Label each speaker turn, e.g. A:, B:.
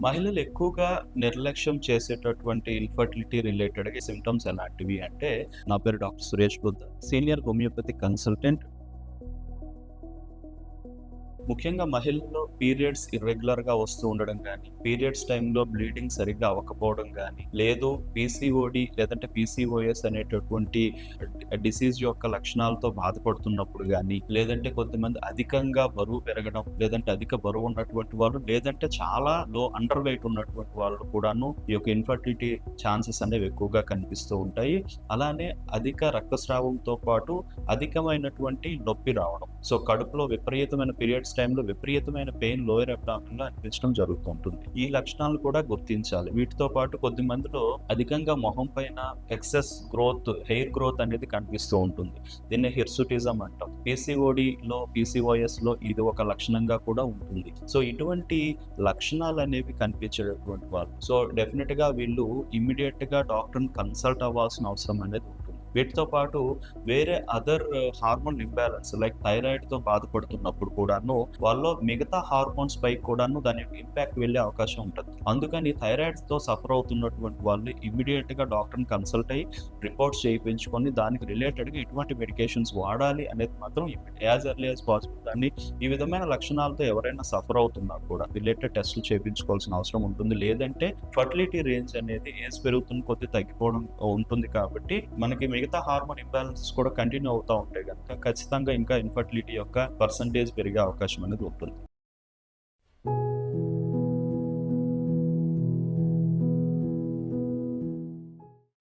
A: మహిళలు ఎక్కువగా నిర్లక్ష్యం చేసేటటువంటి ఇన్ఫర్టిలిటీ రిలేటెడ్‌గా సింప్టమ్స్ ఎలాంటివి అంటే, నా పేరు doctor Suresh Buddha, senior homeopathy consultant. ముఖ్యంగా మహిళల్లో పీరియడ్స్ ఇర్రెగ్యులర్‌గా వస్తూ ఉండడం గానీ, పీరియడ్స్ టైమ్‌లో బ్లీడింగ్ సరిగ్గా అవ్వకపోవడం గానీ, లేదు పీసీఓడీ లేదంటే పీసీఓఎస్ అనేటటువంటి డిసీజ్ యొక్క లక్షణాలతో బాధపడుతున్నప్పుడు గానీ, లేదంటే కొంతమంది అధికంగా బరువు పెరగడం, లేదంటే అధిక బరువు ఉన్నటువంటి వాళ్ళు, లేదంటే చాలా అండర్ వెయిట్ ఉన్నటువంటి వాళ్ళు కూడాను ఈ యొక్క ఇన్ఫర్టిలిటీ ఛాన్సెస్ అనేవి ఎక్కువగా కనిపిస్తూ ఉంటాయి. అలానే అధిక రక్తస్రావంతో పాటు అధికమైనటువంటి నొప్పి రావడం. సో, కడుపులో విపరీతమైన పీరియడ్స్ టైమ్‌లో విపరీతమైన పెయిన్ లోయర్ అబ్డామిన్‌లో అనిపించడం జరుగుతూ ఉంటుంది. ఈ లక్షణాలు కూడా గుర్తించాలి. వీటితో పాటు కొద్ది మందిలో అధికంగా మొహం పైన ఎక్సెస్ గ్రోత్, హెయిర్ గ్రోత్ అనేది కనిపిస్తూ ఉంటుంది. దీన్ని హిర్సుటిజం అంటాం. పీసీఓడీలో, పీసీఓఎస్‌లో ఇది ఒక లక్షణంగా కూడా ఉంటుంది. సో, ఇటువంటి లక్షణాలనేవి కనిపించేటటువంటి వాళ్ళు. సో, డెఫినిట్‌గా వీళ్ళు ఇమ్మీడియేట్‌గా డాక్టర్‌ని కన్సల్ట్ అవ్వాల్సిన అవసరం అనేది ఉంటుంది. వీటితో పాటు వేరే అదర్ హార్మోన్ ఇంబాలెన్స్ లైక్ థైరాయిడ్‌తో బాధపడుతున్నప్పుడు కూడాను వాళ్ళలో మిగతా హార్మోన్స్ పైకి కూడాను దాని యొక్క ఇంపాక్ట్ వెళ్ళే అవకాశం ఉంటది. అందుకని థైరాయిడ్స్‌తో సఫర్ అవుతున్నటువంటి వాళ్ళు ఇమ్మీడియేట్‌గా డాక్టర్‌ని కన్సల్ట్ అయ్యి రిపోర్ట్స్ చేయించుకొని దానికి రిలేటెడ్‌గా ఎటువంటి మెడికేషన్స్ వాడాలి అనేది మాత్రం యాస్ ఎర్లీ యాస్ పాసిబుల్ దాన్ని ఈ విధమైన లక్షణాలతో ఎవరైనా సఫర్ అవుతున్నా కూడా రిలేటెడ్ టెస్టులు చేయించుకోవాల్సిన అవసరం ఉంటుంది. లేదంటే ఫర్టిలిటీ రేంజ్ అనేది ఏజ్ పెరుగుతున్న కొద్దీ తగ్గిపోవడం ఉంటుంది కాబట్టి మనకి మిగతా హార్మోన్ ఇంబాలెన్సెస్ కూడా కంటిన్యూ అవుతా ఉంటాయి గనుక ఖచ్చితంగా ఇంకా ఇన్ఫర్టిలిటీ యొక్క పర్సెంటేజ్ పెరిగే అవకాశం అనేది ఉంటుంది.